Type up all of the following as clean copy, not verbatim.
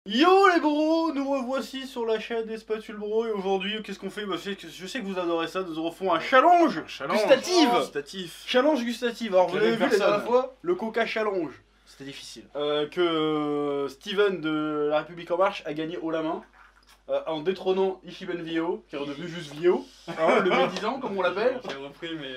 Yo les bros, nous revoici sur la chaîne des Spatules Bro et aujourd'hui qu'est-ce qu'on fait? Bah, je sais que vous adorez ça, nous refont un challenge gustatif. Challenge gustatif, alors vous l'avez vu la dernière fois, le Coca Challenge. C'était difficile. Que Steven de La République En Marche a gagné haut la main. En détrônant Ichiban Vio, qui est redevenu juste Vio, hein, le médisant comme on l'appelle. J'ai repris mais...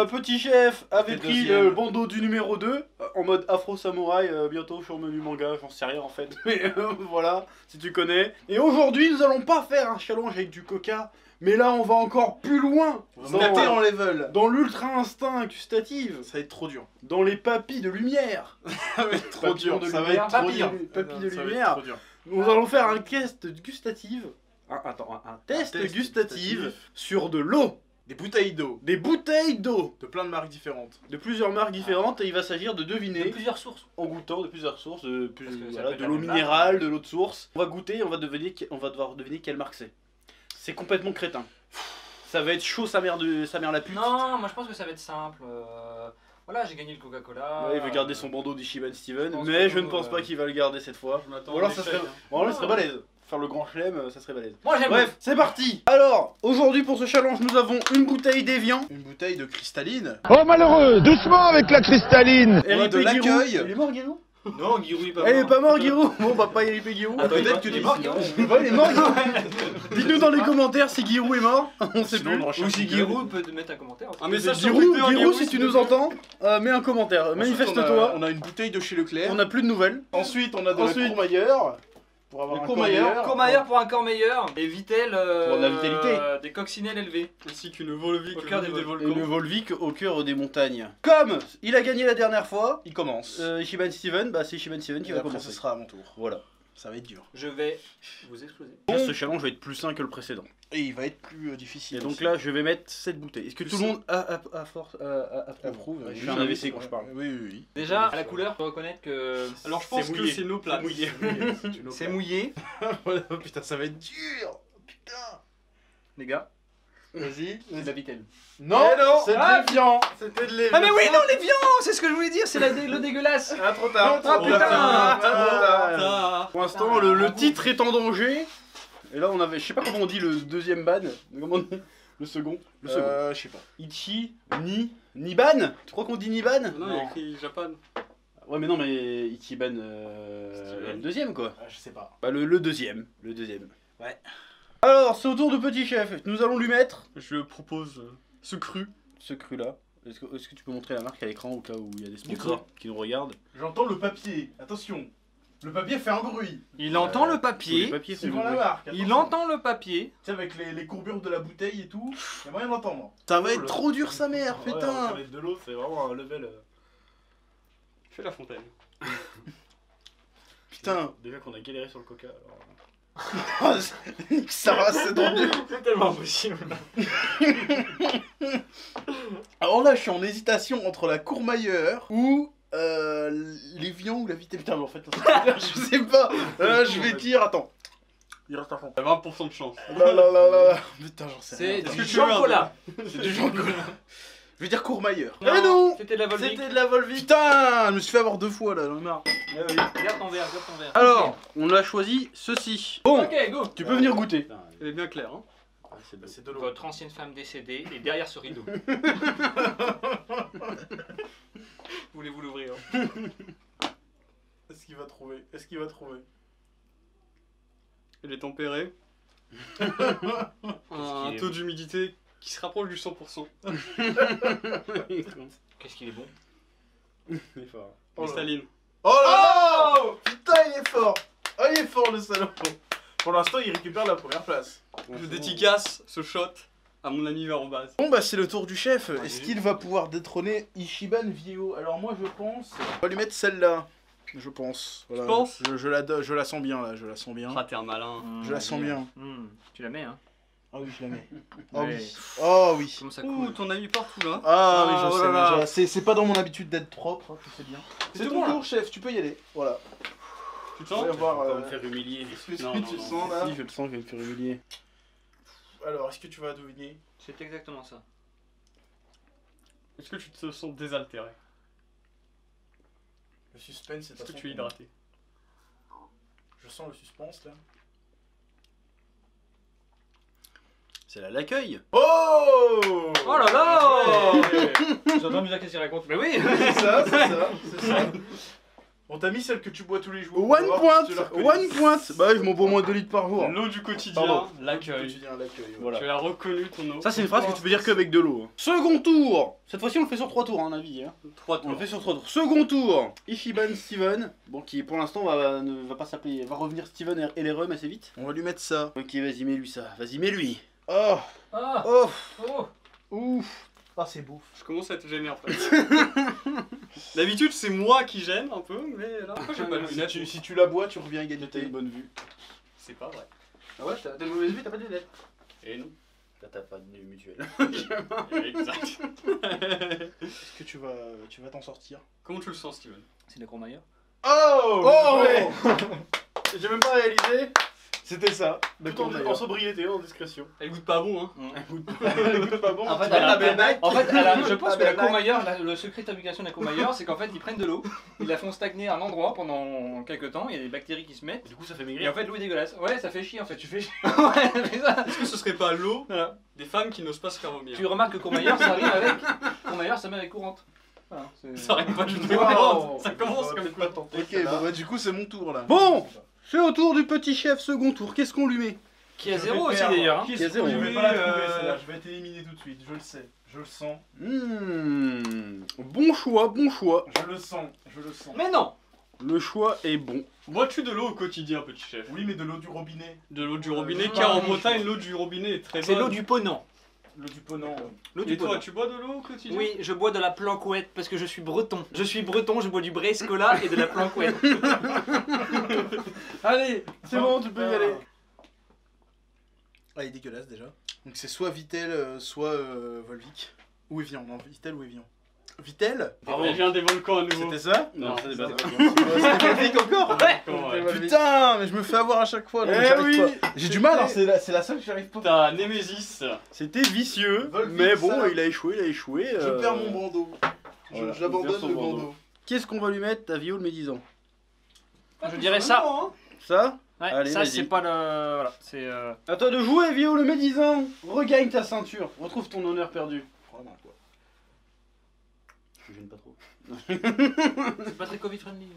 Petit chef avait pris le bandeau du numéro 2, en mode afro-samouraï, bientôt sur menu manga, j'en sais rien en fait, mais voilà, si tu connais. Et aujourd'hui nous allons pas faire un challenge avec du coca, mais là on va encore plus loin. Monter en level. Dans l'ultra instinct gustative. Ça va être trop dur. Dans les papilles de lumière. Ça va être trop dur. Ça va être trop dur. Papilles de lumière. Nous allons faire un test gustatif. Un test gustatif sur de l'eau. Des bouteilles d'eau. Des bouteilles d'eau. De plein de marques différentes. De plusieurs marques différentes et il va s'agir de deviner. De plusieurs sources. En goûtant de plusieurs sources. De l'eau minérale, de l'eau de source. On va goûter et on va devoir deviner quelle marque c'est. C'est complètement crétin. Ça va être chaud sa mère la pute. Non, moi je pense que ça va être simple. Voilà, j'ai gagné le Coca-Cola. Ouais, il veut garder son bandeau d'Ichiban Steven, mais je ne pense pas qu'il va le garder cette fois. Ou alors ça serait... Bon, ça serait balèze. Faire le grand chelem, ça serait balèze. Moi j'aime. Bref, c'est parti. Alors, aujourd'hui pour ce challenge, nous avons une bouteille d'Evian. Une bouteille de cristalline. Oh malheureux, doucement avec la cristalline. On a de l'accueil. Il est mort, Guirou? Non, Guirou il est pas mort. Elle est pas mort, Guirou. Bon, bah pas RIP Guirou. Peut-être que il est mort, Guirou. Ouais, il est mort, Guirou. Dites-nous dans les commentaires si Guirou est mort. On sait plus. Ou si Guirou peut te mettre un commentaire. Un message sur Guirou, Twitter, Guirou, si tu nous entends, mets un commentaire. Manifeste-toi. On a une bouteille de chez Leclerc. On n'a plus de nouvelles. Ensuite, on a de la Courmayeur. Pour avoir un Courmayeur. Courmayeur pour un corps meilleur. Et Vitel pour la vitalité. Des coccinelles élevées. Ainsi qu'une Volvic au cœur des Et volcans. le Volvic au cœur des montagnes. Comme il a gagné la dernière fois, il commence. Ichiban Steven, bah c'est Ichiban Steven qui va commencer. Ce sera à mon tour. Voilà. Ça va être dur. Je vais vous exploser. Ce challenge va être plus sain que le précédent. Et il va être plus difficile. Et donc là, je vais mettre cette bouteille. Est-ce que tout le monde approuve? Je fais un AVC quand je parle. Oui. Déjà, à la couleur, faut reconnaître que. Alors je pense que c'est nos places. C'est mouillé. Voilà, putain, ça va être dur. Putain. Les gars, Vas-y. c'est de la Vitel. Non, c'est de l'Evian. C'était de l'Evian. Ah mais oui, non, les viands, c'est ce que je voulais dire, c'est l'eau dégueulasse. Ah, trop tard. Ah putain. Pour l'instant, le titre est en danger. Et là, on avait, je sais pas comment on dit le deuxième ban. Comment on dit le second? Je sais pas. Ichi, Niban. Tu crois qu'on dit Niban? Non, il y a écrit Japan. Ouais, mais non, mais Ichiban, le deuxième quoi. Je sais pas. Bah, le deuxième. Ouais. Alors, c'est au tour de Petit Chef. Nous allons lui mettre. Je propose ce cru. Ce cru là. Est-ce que tu peux montrer la marque à l'écran au cas où il y a des sponsors qui nous regardent? J'entends le papier. Attention. Le papier fait un bruit. Il entend le Les papier. papiers C'est font pour du la bruit. marque. Il entend le papier. Tu sais, avec les courbures de la bouteille et tout, il y a moyen d'entendre. Ça va être trop dur sa mère, putain. Ouais, de l'eau, c'est vraiment un level. Fais la fontaine. Putain. Déjà qu'on a galéré sur le coca. Alors... Ça va, c'est tendu. C'est tellement impossible. Alors là, je suis en hésitation entre la Courmayeur ou l'Evian ou la Vitesse. Putain, mais en fait, je sais pas. Là, je vais dire, attends. Il reste à fond. T'as 20% de chance. Là. Putain, j'en sais C'est rien. du chocolat. C'est du chocolat. Je vais dire Courmayeur. Non, Eh non. c'était de la Volvic. C'était de la Volvic. Putain, je me suis fait avoir deux fois là, j'en ai marre. Garde ton verre. Alors, on a choisi ceci. Bon, Ok, go. tu peux venir goûter. Elle est bien claire, hein. C'est de l'eau. Votre ancienne femme décédée est derrière ce rideau. Voulez-vous l'ouvrir? Est-ce qu'il va trouver? Elle est tempérée. Un taux d'humidité qui se rapproche du 100%. Qu'est-ce qu'il est bon? Il est fort. Cristalline. Oh là là. Putain, il est fort. Oh, il est fort le salaud. Pour l'instant, il récupère la première place. Je dédicace ce shot à mon ami Varobaz. Bon bah c'est le tour du chef. Est-ce qu'il va pouvoir détrôner Ichiban Vio? Alors moi je pense... On va lui mettre celle-là. Je pense. Voilà. Tu penses? Je la sens bien là, je la sens bien. Ah, t'es un malin. Je la sens bien. Tu la mets, hein? Ah oui, je la mets. Ouais. Oh oui. Oh oui. Comment ça Ouh, coule? ton ami partout là. Ah oui, je oh sais. là là. C'est pas dans mon habitude d'être propre, hein, tu sais bien. C'est tout ton bon, tour, chef, tu peux y aller. Voilà. Tu te On sens? va voir. On va me faire humilier. Qu'est-ce Non, que non, tu non. sens là? Si, je le sens, je vais me faire humilier. Alors, est-ce que tu vas deviner? C'est exactement ça. Est-ce que tu te sens désaltéré? Le suspense est à Est-ce que son tu es comble. hydraté? Je sens le suspense là. C'est là l'accueil. Oh Oh là là Ouais. J'entends déjà qu'est-ce qu'il raconte. Mais oui C'est ça, c'est ça, c'est ça. On t'a mis celle que tu bois tous les jours. One On va voir point, si tu la reconnais. one point. Bah je m'en bois moins de 2 litres par jour. L'eau du quotidien, Pardon. l'accueil. Tu dis un l'accueil. ouais. Voilà. Tu as reconnu ton eau. Ça c'est une phrase que tu peux dire qu'avec de l'eau. Second tour. Cette fois-ci on le fait sur 3 tours hein, avis. Hein. 3 On le tours. fait sur 3 tours. Second tour. Ishiban Steven. Bon qui pour l'instant ne va pas s'appeler. Va revenir Steven et les rums assez vite. On va lui mettre ça. Ok vas-y mets lui ça. Vas-y mets lui. Oh. Ah Oh. Oh Ouf. Ah, c'est beau. Je commence à être gêné en fait. D'habitude c'est moi qui gêne un peu, mais là pourquoi j'ai pas de lunettes? Si tu la bois, tu reviens à T'as égalité. une bonne vue. C'est pas vrai. Ah ouais t'as une mauvaise vue, t'as pas de lunettes. Et non. T'as pas de mutuelle. Exact. Est-ce que tu vas t'en sortir? Comment tu le sens Steven? C'est la Courmayeur. Oh Oh ouais. J'ai même pas réalisé. C'était ça. Tout en sobriété, en discrétion. Elle goûte pas bon hein. Pas bon. En fait, la elle belle a- en fait, je pense que la Tabernacle. Courmayeur, le secret de fabrication de la Courmayeur, c'est qu'en fait, ils prennent de l'eau, ils la font stagner à un endroit pendant quelques temps, il y a des bactéries qui se mettent, Du coup ça fait et maigrir. en fait, l'eau est dégueulasse. Ouais, ça fait chier en fait. Tu fais Ouais, ça fait ça. Est-ce que ce serait pas l'eau Voilà. des femmes qui n'osent pas se faire vomir? Tu remarques que Courmayeur, ça arrive avec. Courmayeur, ça met avec courante. Voilà, c'est- Ça arrive pas du tout. Wow. Ça commence comme pas tenté. Ok, bon bah du coup c'est mon tour là. Bon. C'est au tour du petit chef, second tour. Qu'est-ce qu'on lui met? Qui a Je zéro vais aussi faire- d'ailleurs. hein. Qui a zéro. Je Oui, vais pas la trouver euh, celle-là, je vais t'éliminer tout de suite, je le sais, je le sens, Bon choix, bon choix. je le sens, je le sens. Mais non. Le choix est bon. Bois-tu de l'eau au quotidien, petit chef? Oui mais de l'eau du robinet, De l'eau du robinet, je car en m'arrange. Bretagne, l'eau du robinet est très bonne. C'est l'eau du Ponant. l'eau du Ponant. L'eau du Et toi, Ponant. tu bois de l'eau au quotidien? Oui, je bois de la planquouette parce que je suis breton. Je suis breton, je bois du Brescola et de la planquouette. Allez, c'est bon, tu peux y aller. Ah il est dégueulasse déjà. Donc c'est soit Vittel, soit Volvic. Ou Evian, non Vittel ou Evian. Vittel? Elle vient des volcans à nouveau. C'était ça? Non, Non, ça n'est c'était pas C'était Volvic encore? Ouais. Ouais. Putain, mais je me fais avoir à chaque fois, donc Eh j'arrive oui. pas. J'ai du mal, hein, c'est la seule que j'arrive pas. T'as Nemesis. C'était vicieux, Volvic, mais bon, ça. il a échoué. Je perds mon bandeau. voilà, J'abandonne il perd son le bandeau. bandeau. Qu'est-ce qu'on va lui mettre, ta viole médisant? Je dirais ça. Ça? Ouais, Allez, ça vas-y. c'est pas le. Voilà, c'est. À toi de jouer, viole médisant. Regagne ta ceinture. Retrouve ton honneur perdu. Vraiment quoi. Je gêne pas trop. C'est pas très Covid friendly.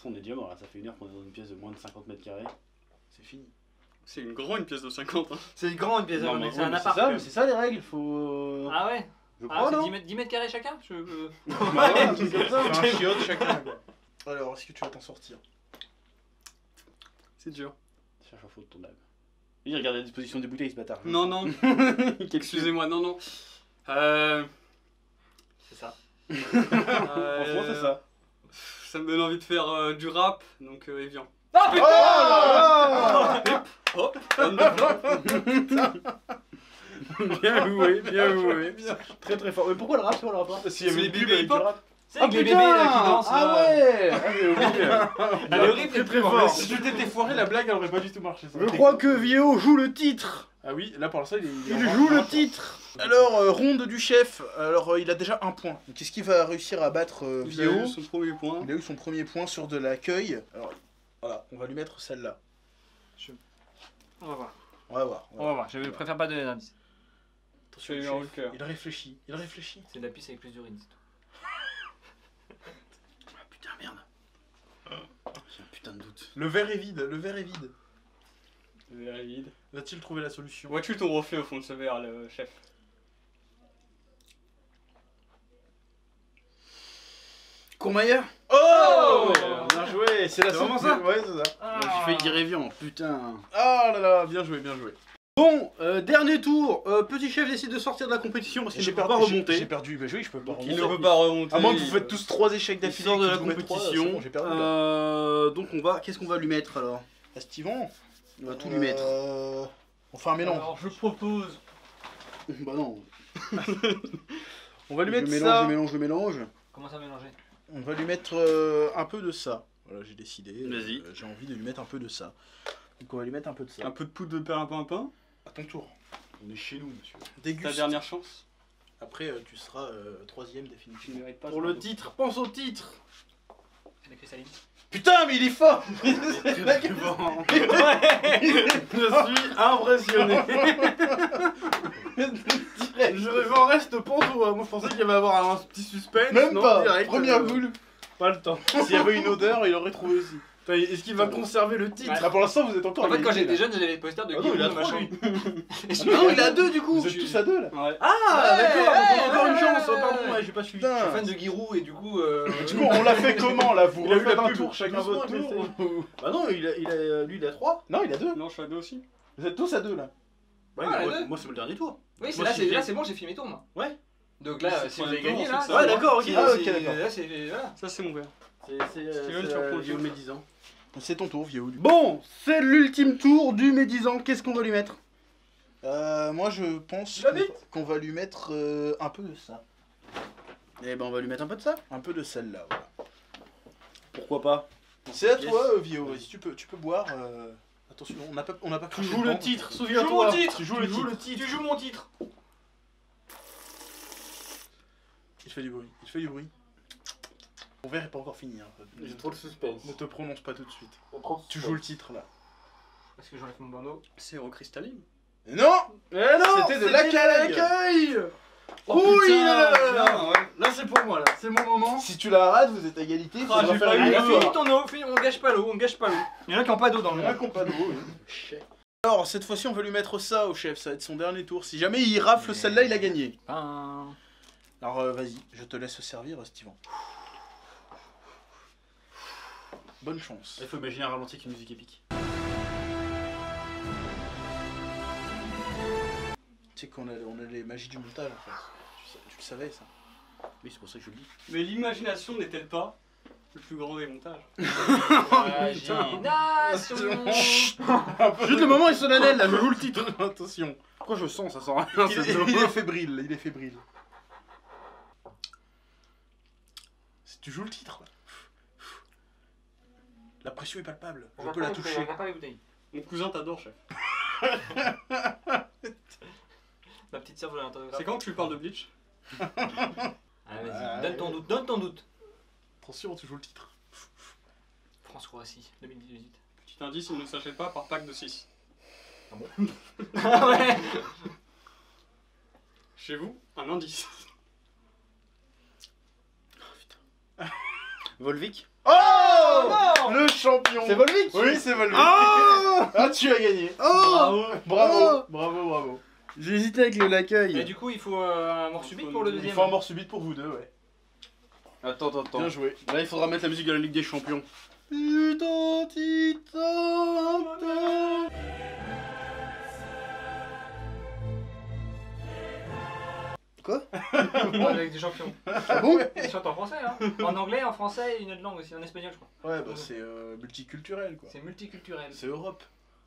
On est déjà mort là, ça fait une heure qu'on est dans une pièce de moins de 50 mètres carrés. C'est fini. C'est une grande pièce de 50. Hein. C'est grand une pièce Non, mais c'est un oui, appart. ça, mais c'est ça les règles, il faut. Ah ouais. Je Ah, crois, c'est non 10 mètres carrés chacun Bah ouais, un truc comme ça. Fais un chiotte chacun. quoi. Alors, est-ce que tu vas t'en sortir? C'est dur. Cherche un faute de ton âme. Il regarde la disposition des bouteilles, ce bâtard. Non, non. Excusez-moi, non, non. C'est ça. Franchement, c'est ça. Ça me donne envie de faire du rap, donc Evian. Ah putain Hop, on Bien joué, bien joué. Très très fort. Mais pourquoi le rap, c'est quoi le rapport? S'il y avait C'est une les pub bébés avec du hip-hop. rap. C'est avec les bébés là qui dansent. Ah là. ouais. Ah, j'ai oublié. Elle est horrible, Très cette très pub, en fort. fait. Si tu t'étais foiré, la blague elle aurait pas du tout marché. ça. Je crois que Vio joue le titre. Ah oui, là pour l'instant il est. Il joue le titre. Alors, ronde du chef. Alors, il a déjà un point. Donc, est-ce qu'il va réussir à battre Il a eu Vio? son premier point. Il a eu son premier point sur de l'accueil. Alors, voilà, on va lui mettre celle-là. On va voir. On va voir. On va voir. Je préfère pas donner d'indice. Je vais lui en cœur. Il réfléchit, il réfléchit. C'est de la pisse avec plus d'urine, c'est tout. Ah putain, merde. J'ai un putain de doute. Le verre est vide, le verre est vide. Le verre est vide. Va-t-il trouver la solution? Vois-tu ton reflet au fond de ce verre, le chef? Courmayeur. Oh, Bien joué. C'est la C'est vraiment solution. ça. Ouais, c'est ça. J'ai fait dire Evian, putain. Ah là là, bien joué, bien joué. Bon, dernier tour. Petit chef décide de sortir de la compétition parce qu'il ne peut pas remonter. J'ai perdu, bah oui, je peux pas Il remonter. ne peut pas remonter. À moins que vous faites tous 3 échecs Il d'affilée. sort de que la vous mettez trois, compétition. c'est bon, j'ai perdu, là. Donc on va, qu'est-ce qu'on va lui mettre alors? À Steven, On va tout lui mettre. On fait un mélange. Alors, je propose. Bah non. On va lui Je mettre mélange, ça. je mélange, je mélange. Comment ça mélanger? On va lui mettre un peu de ça. Voilà, j'ai décidé. Vas-y. J'ai envie de lui mettre un peu de ça. Donc on va lui mettre un peu de ça. Un peu de poudre de perlimpinpin. À ton tour. On est chez nous, monsieur. Ta Déguste. dernière chance. Après, tu seras 3ème Tu définitivement. mérites pas. Pour le titre, pense au titre. La cristalline. Putain, mais il est fort. Très bon. Je suis impressionné. J'en reste pantois. Moi je pensais qu'il y avait avoir un petit suspense. Même non, pas. direct, Première boule. Pas le temps. S'il y avait une odeur, il aurait trouvé aussi. Attends, est-ce qu'il va conserver le titre? Ah, pour l'instant, vous êtes encore. En fait, quand égalité, j'étais là. jeune, j'avais les posters de Ah non, il a Guillaume, trois, machin. lui. Non, il a 2 du coup. Vous êtes tous à 2 là. Ouais. Ah, d'accord, donc on a encore une ouais, chance. ouais, Pardon, ouais. ouais, j'ai pas suivi. Je suis Putain. fan de Giroud et du coup. Du coup, on l'a fait comment là? Vous Il a eu refaites la un pub. tour chacun Doucement, votre tour mais ou- Bah non, lui il a 3. Non, il a 2. Non, je suis à 2 aussi. Vous êtes tous à 2 là. Ouais, Ah, mais deux. moi c'est mon dernier tour. Oui, c'est Moi, là, si j'ai- là c'est bon, j'ai filmé mes tours moi. Ouais. Donc là, C'est si vous pour avez les tours, gagné c'est là. ça. c'est Ouais, bon. d'accord, ok. Ah, ok, C'est- d'accord. Là, c'est. Voilà. Ça, c'est mon verre. C'est Steven, tu reprends le Guillaume jeu. médisant. C'est ton tour, Vieux. Bon, c'est l'ultime tour du médisant. Qu'est-ce qu'on va lui mettre? Moi je pense Tu l'habites qu'on va lui mettre un peu de ça. Eh ben on va lui mettre un peu de ça. Un peu de celle-là, voilà. Pourquoi pas? C'est à Yes. toi, Vio. Vas-y, tu peux boire. Attention, on n'a pas Tu craché joues dedans. le titre, Tu joues souviens-toi. mon titre. Tu joues le titre. Tu joues mon titre. Il fait du bruit. Il fait du bruit. Mon verre est pas encore fini. Hein. J'ai trop de suspense. Ne te prononce pas tout de suite. Tu joues le titre là. Parce que j'enlève mon bandeau. C'est cristalline. Et non. Eh non, C'était de l'accueil. Oh, putain, oui, là, putain, ouais. là c'est pour moi, là. C'est mon moment. Si tu la rates, vous êtes à égalité. Ah, faudra j'ai faire pas une eu Allez, la victoire. finis ton eau, on gâche pas l'eau, on gâche pas l'eau. Il y en a qui ont pas d'eau dans le Il y en a monde. qui ont pas d'eau, oui. Alors, cette fois-ci, on va lui mettre ça au chef. Ça va être son dernier tour. Si jamais il rafle celle-là, il a gagné. Alors, vas-y, je te laisse servir, Steven. Bonne chance. Il faut imaginer un ralenti avec une musique épique. Tu sais qu'on a les magies du montage en fait. Tu le savais ça. Oui, c'est pour ça que je le dis. Mais l'imagination n'est-elle pas le plus grand des montages? Imagination. Juste le moment, il solennel, là, je joue le titre. Attention. Pourquoi je sens, ça sent rien, Il cette est, eau. il est fébrile, il est fébrile. Si tu joues le titre là. La pression est palpable. Je peux la toucher. pas les bouteilles. Mon cousin t'adore, chef. Ma petite sœur voulait l'entendre. C'est quand que tu parles de Bleach? Allez, vas-y, donne ton doute. Attention, tu joues le titre. France-Croatie, 2018. Petit indice, il ne s'achète pas par pack de 6. Ah ouais. Chez vous, un indice. Volvic. Oh non. Le champion. C'est Volvic. Oui, c'est Volvic. Oh Ah, tu as gagné. Oh Bravo, Oh bravo, bravo. J'ai hésité avec l'accueil. Et du coup, il faut un mort subite pour le Il deuxième. faut un mort subite pour vous deux, ouais. Attends. Bien joué. Là, il faudra mettre la musique de la Ligue des Champions. Quoi? Avec des champions. Ah bon? Ils chantent en français, hein. En anglais, en français et une autre langue aussi, en espagnol, je crois. Ouais, bah c'est multiculturel quoi. C'est multiculturel. C'est Europe.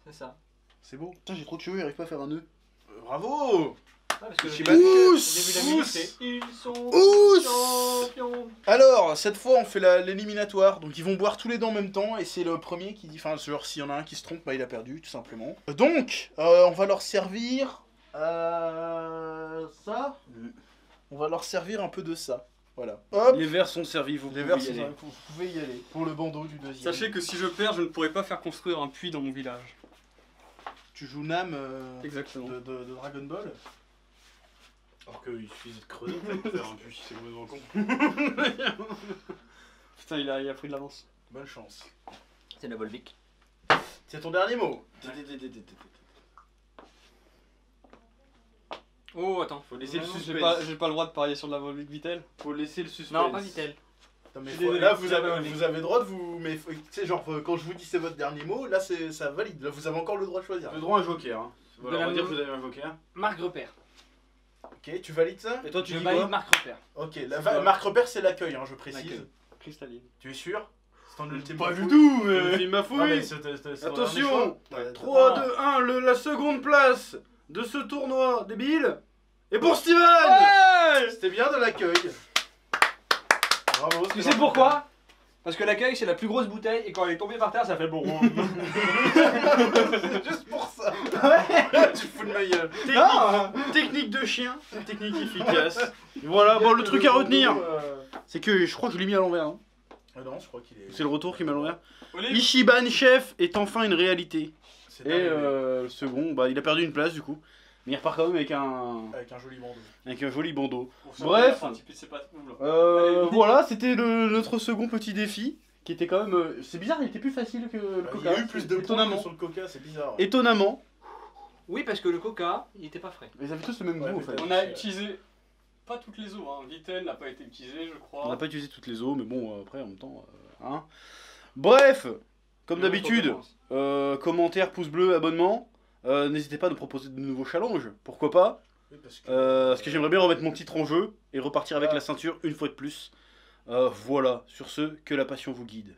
C'est ça. C'est beau. Putain, j'ai trop de cheveux, j'arrive pas à faire un nœud. Bravo. Ah, parce que Je le sais début, pas. le Ouss, début de la musique, ouss. c'est Ils sont Ouss. champions. Alors, cette fois, on fait l'éliminatoire. Donc, ils vont boire tous les deux en même temps. Et c'est le premier qui dit. Enfin, genre, s'il y en a un qui se trompe, bah, il a perdu, tout simplement. Donc, on va leur servir. Ça. On va leur servir un peu de ça. Voilà. Hop. Les verres sont servis, vous Les pouvez verres, y aller. vous pouvez y aller. Pour le bandeau du deuxième. Sachez que si je perds, je ne pourrai pas faire construire un puits dans mon village. Tu joues Nam Exactement. de Dragon Ball. Alors qu'il suffisait de creuser pour faire un puits, c'est complètement con. Putain, il a pris de l'avance. Bonne chance. C'est la Volvic. C'est ton dernier mot. Oh, attends. Faut laisser le J'ai suspense. pas le droit de parier sur de la Volvic Vitel. Faut laisser le suspense. Non, pas Vitel. Non, mais Je suis désolé, là, vous c'est avez, pas vous avez le droit de vous. Mais tu sais, genre, quand je vous dis c'est votre dernier mot, là, ça valide. Là, vous avez encore le droit de choisir. Le droit à un joker. Hein. Voilà, De la on va dire même- que vous avez un joker. Marc Repère. Ok, tu valides ça? Et toi, tu Je dis valide quoi? Marc Repère. Ok, Marc Repère, c'est l'accueil, hein, je précise. L'accueil. Cristalline. Tu es sûr? C'est ton ultime Pas fouille? du tout, Ouais, mais il m'a mais fouillé. c'est Attention. Ouais, 3, 2, 1, la seconde place de ce tournoi débile. Et pour Steven. C'était bien de l'accueil. Bravo. Tu sais pourquoi? Parce que l'accueil, c'est la plus grosse bouteille et quand elle est tombée par terre, ça fait bon. Juste pour ça. Tu fous de ma gueule. Technique de chien, une technique efficace. Voilà, bon, le truc à retenir, c'est que je crois que je l'ai mis à l'envers. Hein. Ah non, je crois qu'il est. C'est le retour qui m'a l'envers. Olive. Ichiban chef est enfin une réalité. C'est Et dingue, le second, bah il a perdu une place du coup. Mais il repart quand même avec un joli bandeau. joli bandeau. On sent Bref. bien, enfin, tu sais pas tout, là. Voilà, c'était notre second petit défi. Qui était quand même. C'est bizarre, il était plus facile que le Il coca. y a eu plus de points étonnamment. que sur le coca, c'est bizarre. Étonnamment. Oui, parce que le coca, il était pas frais. Ils avaient tous le même Ouais, goût en mais fait. On a utilisé pas toutes les eaux, hein. Vittel n'a pas été utilisé, je crois. On n'a pas utilisé toutes les eaux, mais bon, après en même temps. Hein. Bref, comme Le d'habitude, retour commence. commentaires, pouce bleu, abonnement. N'hésitez pas à nous proposer de nouveaux challenges, pourquoi pas. Oui, Parce que j'aimerais bien remettre mon titre en jeu et repartir avec la ceinture une fois de plus. Voilà, sur ce, que la passion vous guide.